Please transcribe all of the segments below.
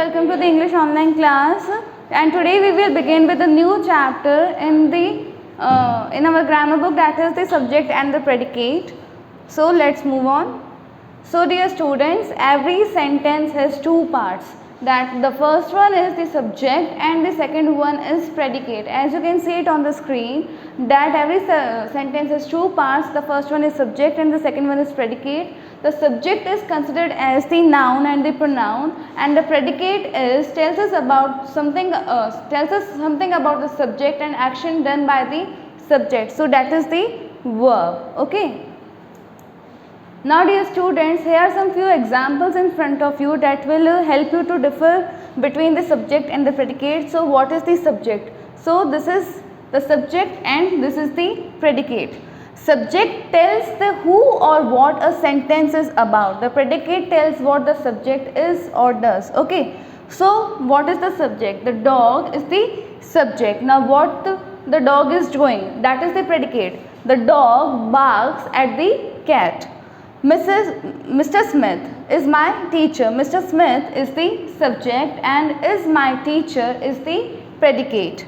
welcome to the English online class, and today we will begin with a new chapter in our grammar book, that is the subject and the predicate. So let's move on. So dear students, every sentence has two parts. That the first one is the subject and the second one is predicate. As you can see it on the screen, that every sentence has two parts. The first one is subject and the second one is predicate. The subject is considered as the noun and the pronoun, and the predicate tells us something about the subject and action done by the subject. So that is the verb. Okay. Now dear students, here are some few examples in front of you that will help you to differ between the subject and the predicate. So what is the subject? So this is the subject and this is the predicate. Subject tells the who or what a sentence is about. The predicate tells what the subject is or does. Okay. So what is the subject? The dog is the subject. Now what the dog is doing? That is the predicate. The dog barks at the cat. Mr. Smith is my teacher. Mr. Smith is the subject and is my teacher is the predicate.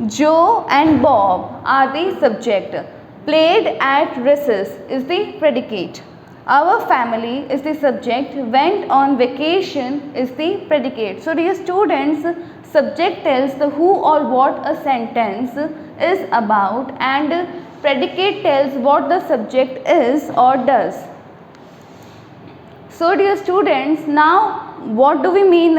Joe and Bob are the subject. Played at recess is the predicate. Our family is the subject. Went on vacation is the predicate. So dear students, subject tells the who or what a sentence is about, and predicate tells what the subject is or does. So dear students, now what do we mean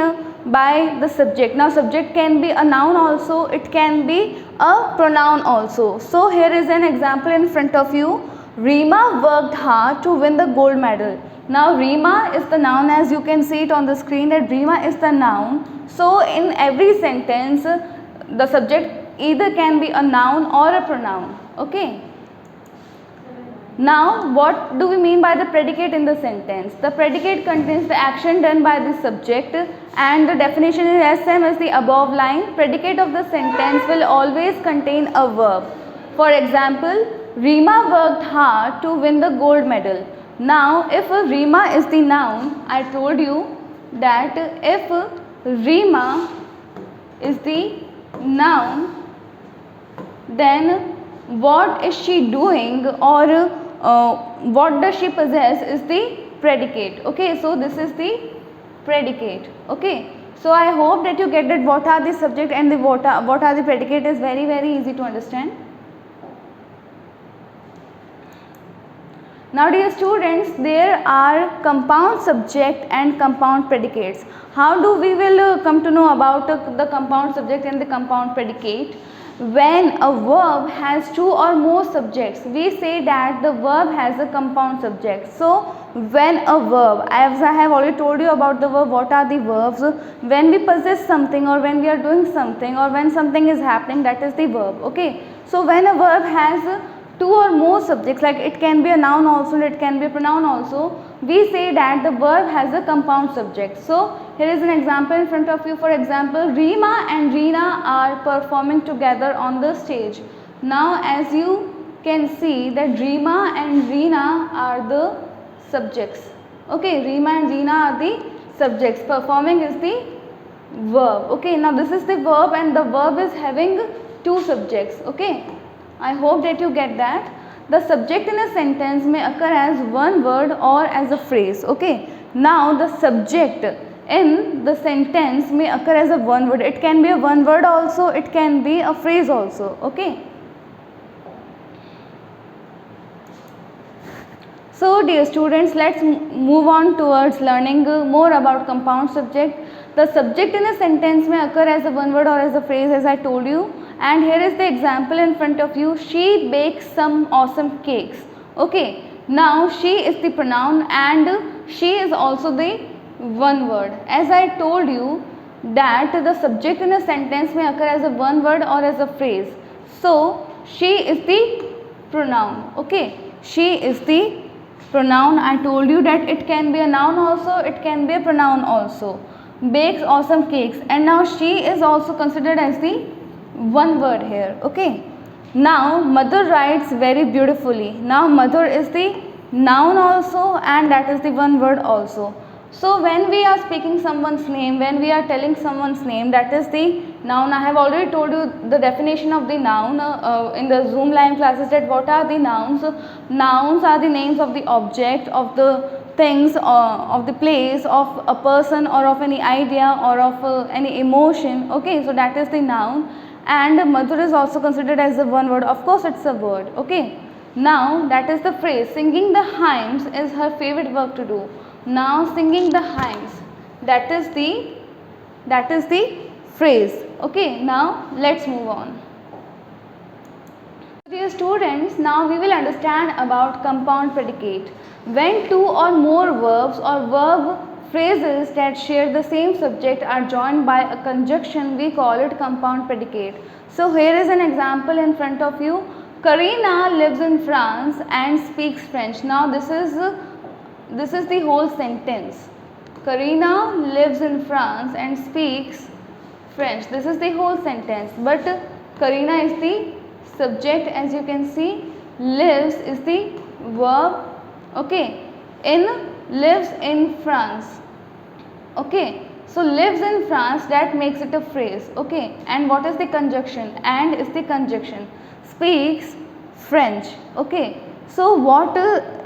by the subject? Now subject can be a noun also, it can be a pronoun also. So here is an example in front of you. Reema worked hard to win the gold medal. Now Reema is the noun, as you can see it on the screen, that Reema is the noun. So in every sentence the subject either can be a noun or a pronoun. Okay. Now what do we mean by the predicate in the sentence? The predicate contains the action done by the subject, and the definition is as same as the above line. Predicate of the sentence will always contain a verb. For example, Reema worked hard to win the gold medal. Now if Reema is the noun, I told you that if Reema is the noun, then what is she doing or what does she possess is the predicate. Okay, so this is the predicate. Okay, so I hope that you get that what are the subject and the what are the predicate is very easy to understand. Now dear students, there are compound subject and compound predicates. How do we will come to know about the compound subject and the compound predicate? When a verb has two or more subjects, we say that the verb has a compound subject. So when a verb, as I have already told you about the verb, what are the verbs? When we possess something or when we are doing something or when something is happening, that is the verb. Okay, so when a verb has two or more subjects, like it can be a noun also, it can be a pronoun also, we say that the verb has a compound subject. So here is an example in front of you. For example, Reema and Reena are performing together on the stage. Now as you can see that Reema and Reena are the subjects. Okay, Reema and Reena are the subjects. Performing is the verb. Okay, now this is the verb and the verb is having two subjects. Okay, I hope that you get that. The subject in a sentence may occur as one word or as a phrase. Okay, now the subject in the sentence may occur as a one word. It can be a one word also, it can be a phrase also. Okay. So dear students, let's move on towards learning more about compound subject. The subject in a sentence may occur as a one word or as a phrase, as I told you. And here is the example in front of you. She bakes some awesome cakes. Okay, now she is the pronoun and she is also the one word. As I told you that the subject in a sentence may occur as a one word or as a phrase. So she is the pronoun. Okay, she is the pronoun. I told you that it can be a noun also, it can be a pronoun also. Bakes awesome cakes, and now she is also considered as the one word here. Okay, now mother writes very beautifully. Now mother is the noun also and that is the one word also. So when we are speaking someone's name, when we are telling someone's name, that is the noun. I have already told you the definition of the noun in the Zoom live classes, that what are the nouns. So, nouns are the names of the object, of the things, of the place, of a person, or of any idea, or of any emotion. Okay, so that is the noun. And Madhur is also considered as the one word. Of course it's a word. Okay, now that is the phrase. Singing the hymns is her favorite work to do. Now singing the hymns, that is the phrase. Okay, now let's move on. Dear students, now we will understand about compound predicate. When two or more verbs or verb phrases that share the same subject are joined by a conjunction, we call it compound predicate. So here is an example in front of you. Karina lives in France and speaks French. Now this is the whole sentence. Karina lives in France and speaks French. This is the whole sentence, but Karina is the subject, as you can see. Lives is the verb. Okay, lives in France. Okay, so lives in France, that makes it a phrase. Okay, and what is the conjunction? And is the conjunction. Speaks French. Okay, so what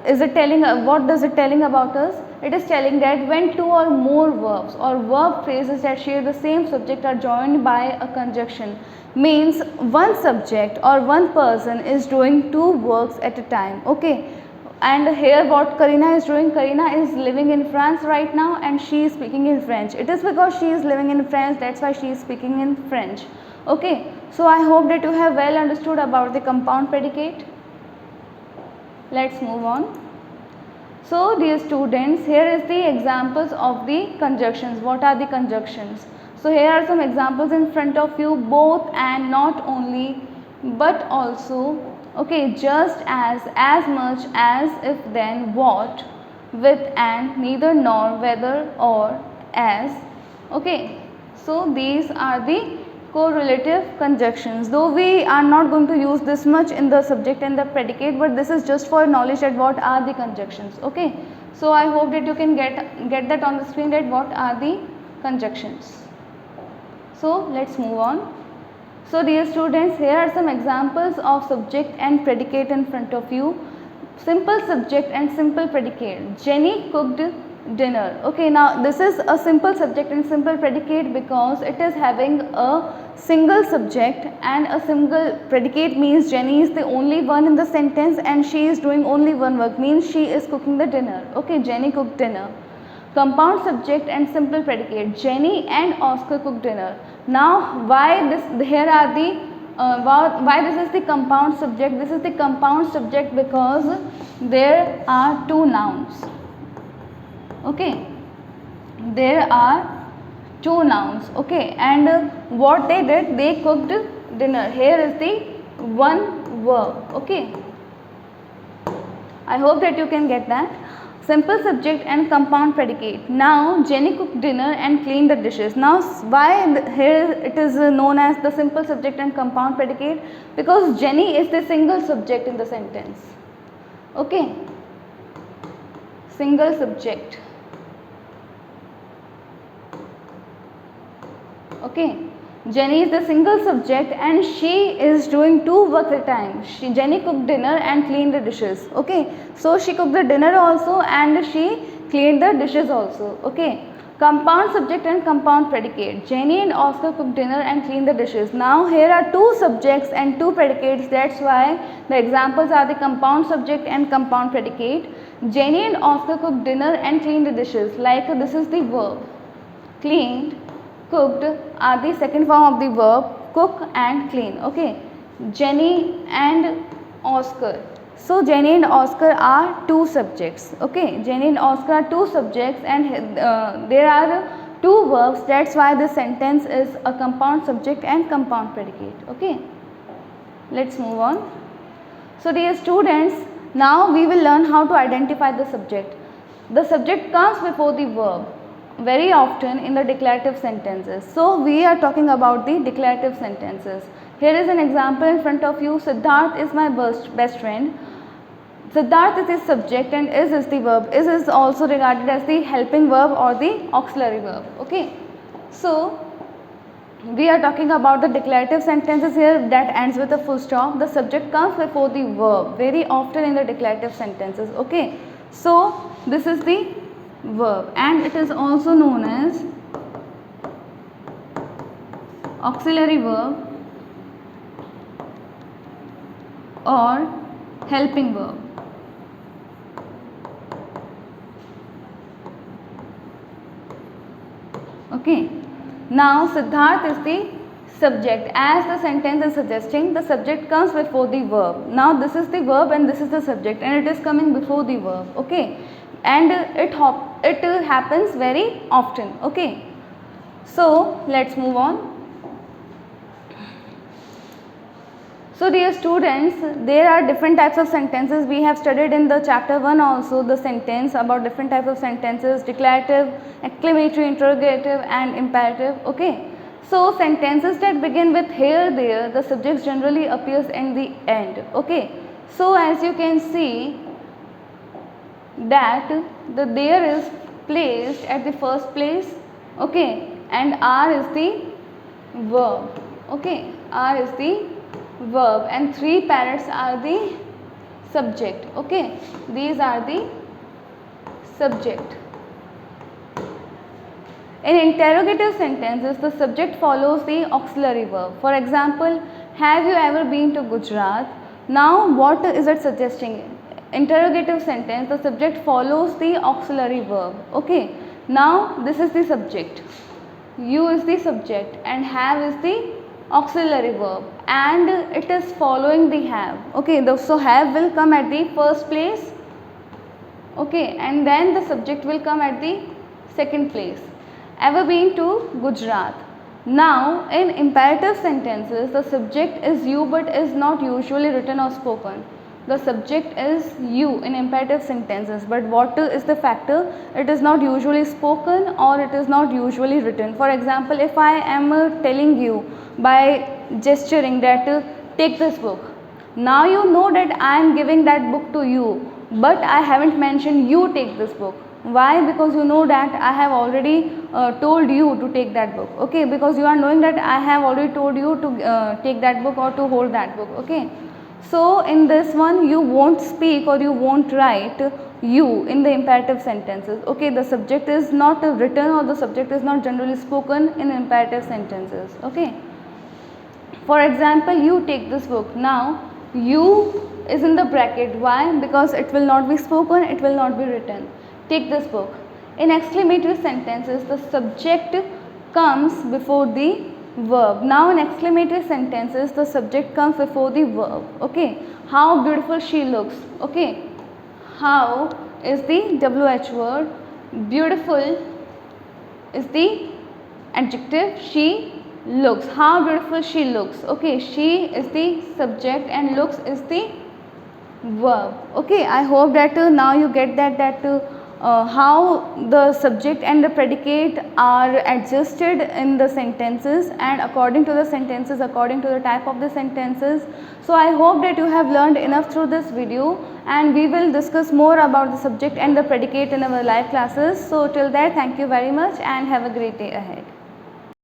is it telling? What does it telling about us? It is telling that when two or more verbs or verb phrases that share the same subject are joined by a conjunction, means one subject or one person is doing two works at a time. Okay, and here what Karina is doing, Karina is living in France right now and she is speaking in French. It is because she is living in France, that's why she is speaking in French. Okay, so I hope that you have well understood about the compound predicate. Let's move on. So dear students, here is the examples of the conjunctions. What are the conjunctions? So here are some examples in front of you, both and, not only, but also. Okay, just as much as, if, then, what, with, and, neither, nor, whether, or, as. Okay, so these are the correlative conjunctions, though we are not going to use this much in the subject and the predicate, but this is just for knowledge that what are the conjunctions. Okay, so I hope that you can get that on the screen, that what are the conjunctions. So let's move on. So dear students, here are some examples of subject and predicate in front of you. Simple subject and simple predicate. Jenny cooked dinner. Okay, now this is a simple subject and simple predicate because it is having a single subject and a single predicate, means Jenny is the only one in the sentence and she is doing only one work, means she is cooking the dinner. Okay, Jenny cooked dinner. Compound subject and simple predicate. Jenny and Oscar cooked dinner. Now why this? Here are the why this is the compound subject? This is the compound subject because there are two nouns. Okay, there are two nouns. Okay, and what they did, they cooked dinner. Here is the one verb. Okay, I hope that you can get that. Simple subject and compound predicate. Now Jenny cooked dinner and cleaned the dishes. Now why here it is known as the simple subject and compound predicate? Because Jenny is the single subject in the sentence. Okay, single subject. Okay, Jenny is the single subject and she is doing two works at a time. Jenny cooked dinner and cleaned the dishes. Okay, so she cooked the dinner also and she cleaned the dishes also. Okay, compound subject and compound predicate. Jenny and Oscar cooked dinner and cleaned the dishes. Now here are two subjects and two predicates. That's why the examples are the compound subject and compound predicate. Jenny and Oscar cooked dinner and cleaned the dishes. Like this is the verb. Cleaned, cooked are the second form of the verb, cook and clean. Okay, Jenny and Oscar. So Jenny and Oscar are two subjects. Okay, Jenny and Oscar are two subjects and there are two verbs. That's why this sentence is a compound subject and compound predicate. Okay, let's move on. So dear students, now we will learn how to identify the subject. The subject comes before the verb very often in the declarative sentences. So we are talking about the declarative sentences. Here is an example in front of you. Siddharth is my best friend. Siddharth is the subject and is the verb. Is also regarded as the helping verb or the auxiliary verb. Okay. So we are talking about the declarative sentences here that ends with a full stop. The subject comes before the verb very often in the declarative sentences. Okay. So this is the verb and it is also known as auxiliary verb or helping verb. Okay. Now Siddharth is the subject. As the sentence is suggesting, the subject comes before the verb. Now this is the verb and this is the subject and it is coming before the verb. Okay. And it happens very often. Okay. So let's move on. So dear students, there are different types of sentences. We have studied in the chapter 1 also the sentence about different types of sentences, declarative, exclamatory, interrogative and imperative. Okay. So sentences that begin with here, there, the subject generally appears in the end. Okay. So as you can see that the there is placed at the first place. Okay. And are is the verb. Okay. Are is the verb and three parrots are the subject. Okay, these are the subject. In interrogative sentences, the subject follows the auxiliary verb. For example, have you ever been to Gujarat? Now what is it suggesting? Interrogative sentence, the subject follows the auxiliary verb. Okay, now this is the subject, you is the subject and have is the auxiliary verb and it is following the have. Okay, so have will come at the first place. Okay, and then the subject will come at the second place. Ever been to Gujarat? Now in imperative sentences the subject is you but is not usually written or spoken. The subject is you in imperative sentences, but what is the factor? It is not usually spoken or it is not usually written. For example, if I am telling you by gesturing that take this book, now you know that I am giving that book to you, but I haven't mentioned you take this book. Why? Because you know that I have already told you to take that book. Okay, because you are knowing that I have already told you to take that book or to hold that book. Okay. So in this one you won't speak or you won't write you in the imperative sentences. Okay, the subject is not written or the subject is not generally spoken in imperative sentences. Okay. For example, you take this book. Now you is in the bracket. Why? Because it will not be spoken, it will not be written. Take this book. In exclamatory sentences the subject comes before the verb. Now in exclamatory sentences the subject comes before the verb. Okay, how beautiful she looks. Okay, how is the WH word, beautiful is the adjective, she looks, how beautiful she looks. Okay, she is the subject and looks is the verb. Okay, I hope that now you get that how the subject and the predicate are adjusted in the sentences and according to the sentences, according to the type of the sentences. So I hope that you have learned enough through this video and we will discuss more about the subject and the predicate in our live classes. So till there, thank you very much and have a great day ahead.